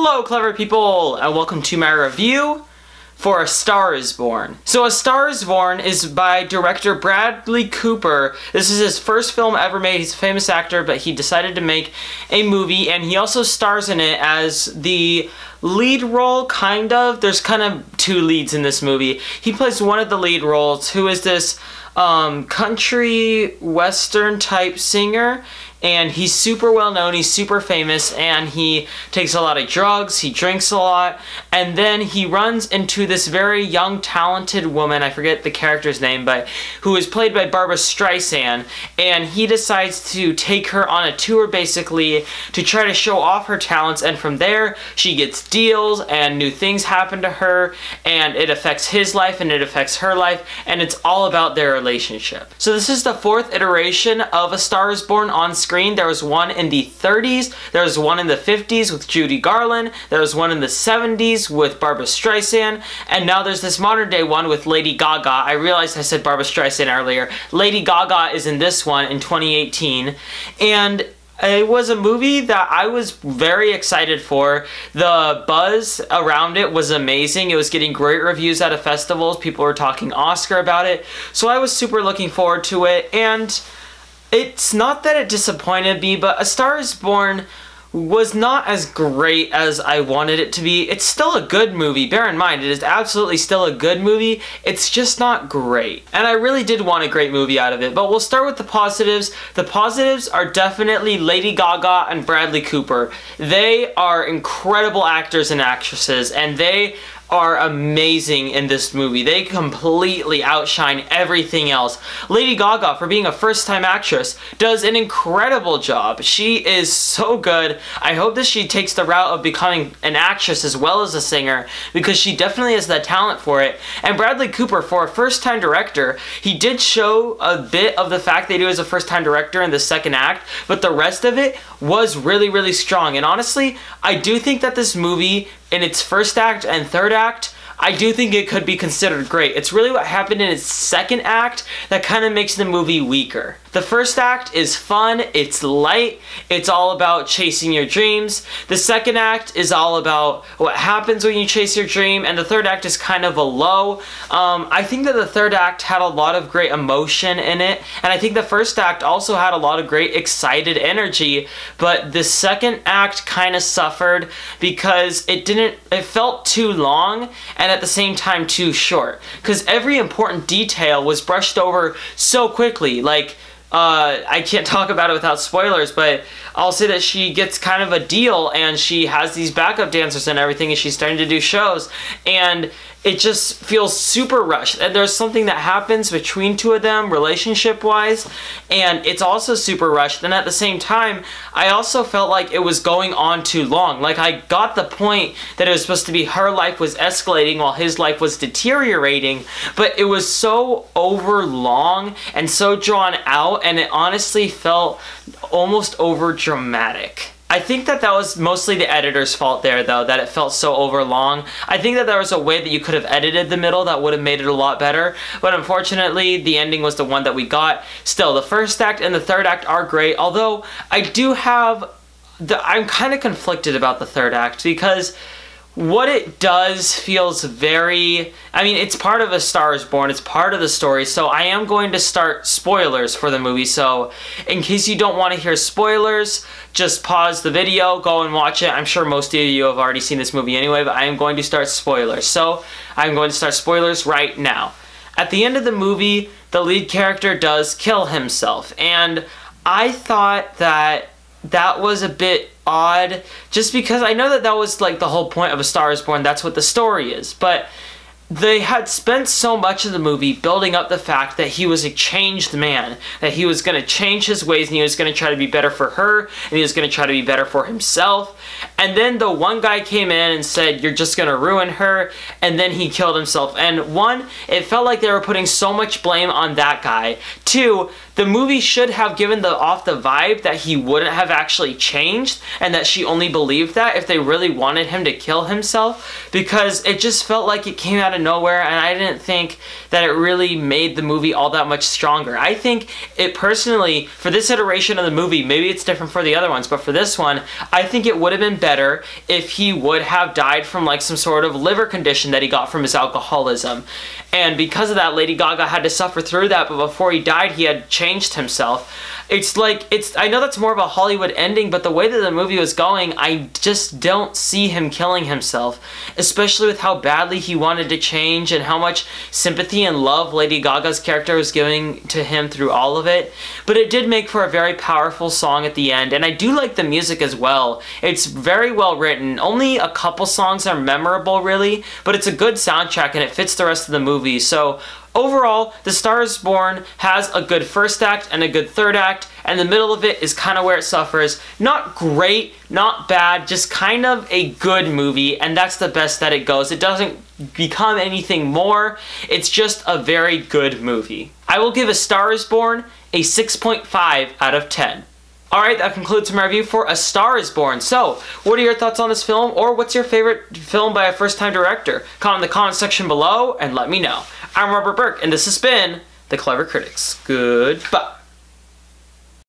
Hello, clever people, and welcome to my review for A Star Is Born. So A Star Is Born is by director Bradley Cooper. This is his first film ever made. He's a famous actor, but he decided to make a movie, and he also stars in it as the lead role, kind of. There's kind of two leads in this movie. He plays one of the lead roles, who is this country western type singer, and he's super well known, he's super famous, and he takes a lot of drugs, he drinks a lot, and then he runs into this very young, talented woman, I forget the character's name, but who is played by Barbra Streisand, and he decides to take her on a tour, basically, to try to show off her talents, and from there, she gets deals, and new things happen to her, and it affects his life, and it affects her life, and it's all about their relationship. So this is the fourth iteration of A Star Is Born on screen. There was one in the 30s, there was one in the 50s with Judy Garland, there was one in the 70s with Barbra Streisand, and now there's this modern day one with Lady Gaga. I realized I said Barbra Streisand earlier. Lady Gaga is in this one in 2018, and it was a movie that I was very excited for. The buzz around it was amazing. It was getting great reviews at festivals. People were talking Oscar about it, so I was super looking forward to it, and it's not that it disappointed me, but A Star Is Born was not as great as I wanted it to be. It's still a good movie. Bear in mind, it is absolutely still a good movie. It's just not great. And I really did want a great movie out of it. But we'll start with the positives. The positives are definitely Lady Gaga and Bradley Cooper. They are incredible actors and actresses, and they are amazing in this movie. They completely outshine everything else. Lady Gaga, for being a first-time actress, does an incredible job. She is so good. I hope that she takes the route of becoming an actress as well as a singer, because she definitely has the talent for it. And Bradley Cooper, for a first-time director, he did show a bit of the fact that he was a first-time director in the second act, but the rest of it was really, really strong. And honestly, I do think that this movie, in its first act and third act, I do think it could be considered great. It's really what happened in its second act that kind of makes the movie weaker. The first act is fun, it's light, it's all about chasing your dreams. The second act is all about what happens when you chase your dream, and the third act is kind of a low. I think that the third act had a lot of great emotion in it, and I think the first act also had a lot of great excited energy, but the second act kind of suffered because it felt too long and at the same time too short, because every important detail was brushed over so quickly. Like, I can't talk about it without spoilers, but I'll say that she gets kind of a deal, and she has these backup dancers and everything, and she's starting to do shows, and it just feels super rushed. And there's something that happens between two of them relationship-wise, and it's also super rushed. And at the same time, I also felt like it was going on too long. Like, I got the point that it was supposed to be her life was escalating while his life was deteriorating, but it was so over long and so drawn out, and it honestly felt almost over dramatic. I think that that was mostly the editor's fault there, though, that it felt so overlong. I think that there was a way that you could have edited the middle that would have made it a lot better, but unfortunately, the ending was the one that we got. Still, the first act and the third act are great, although I do have I'm kind of conflicted about the third act, because what it does feels very, I mean, it's part of A Star Is Born, it's part of the story, so I am going to start spoilers for the movie, so in case you don't want to hear spoilers, just pause the video, go and watch it. I'm sure most of you have already seen this movie anyway, but I am going to start spoilers, so I'm going to start spoilers right now. At the end of the movie, the lead character does kill himself, and I thought that that was a bit odd, just because I know that that was like the whole point of A Star Is Born, that's what the story is, but they had spent so much of the movie building up the fact that he was a changed man, that he was going to change his ways, and he was going to try to be better for her, and he was going to try to be better for himself, and then the one guy came in and said, "You're just going to ruin her," and then he killed himself. And one, it felt like they were putting so much blame on that guy. Two, the movie should have given off the vibe that he wouldn't have actually changed and that she only believed that if they really wanted him to kill himself, because it just felt like it came out of nowhere, and I didn't think that it really made the movie all that much stronger. I think it personally, for this iteration of the movie, maybe it's different for the other ones, but for this one, I think it would have been better if he would have died from like some sort of liver condition that he got from his alcoholism. And because of that, Lady Gaga had to suffer through that, but before he died, he had changed himself. I know that's more of a Hollywood ending, but the way that the movie was going, I just don't see him killing himself, especially with how badly he wanted to change and how much sympathy and love Lady Gaga's character was giving to him through all of it. But it did make for a very powerful song at the end, and I do like the music as well. It's very well written. Only a couple songs are memorable, really, but it's a good soundtrack and it fits the rest of the movie. So overall, The Star is Born has a good first act and a good third act, and the middle of it is kind of where it suffers. Not great, not bad, just kind of a good movie, and that's the best that it goes. It doesn't become anything more. It's just a very good movie. I will give A Star is Born a 6.5 out of 10. Alright, that concludes my review for A Star is Born. So, what are your thoughts on this film, or what's your favorite film by a first-time director? Comment in the comment section below and let me know. I'm Robert Burke, and this has been The Clever Critics. Goodbye.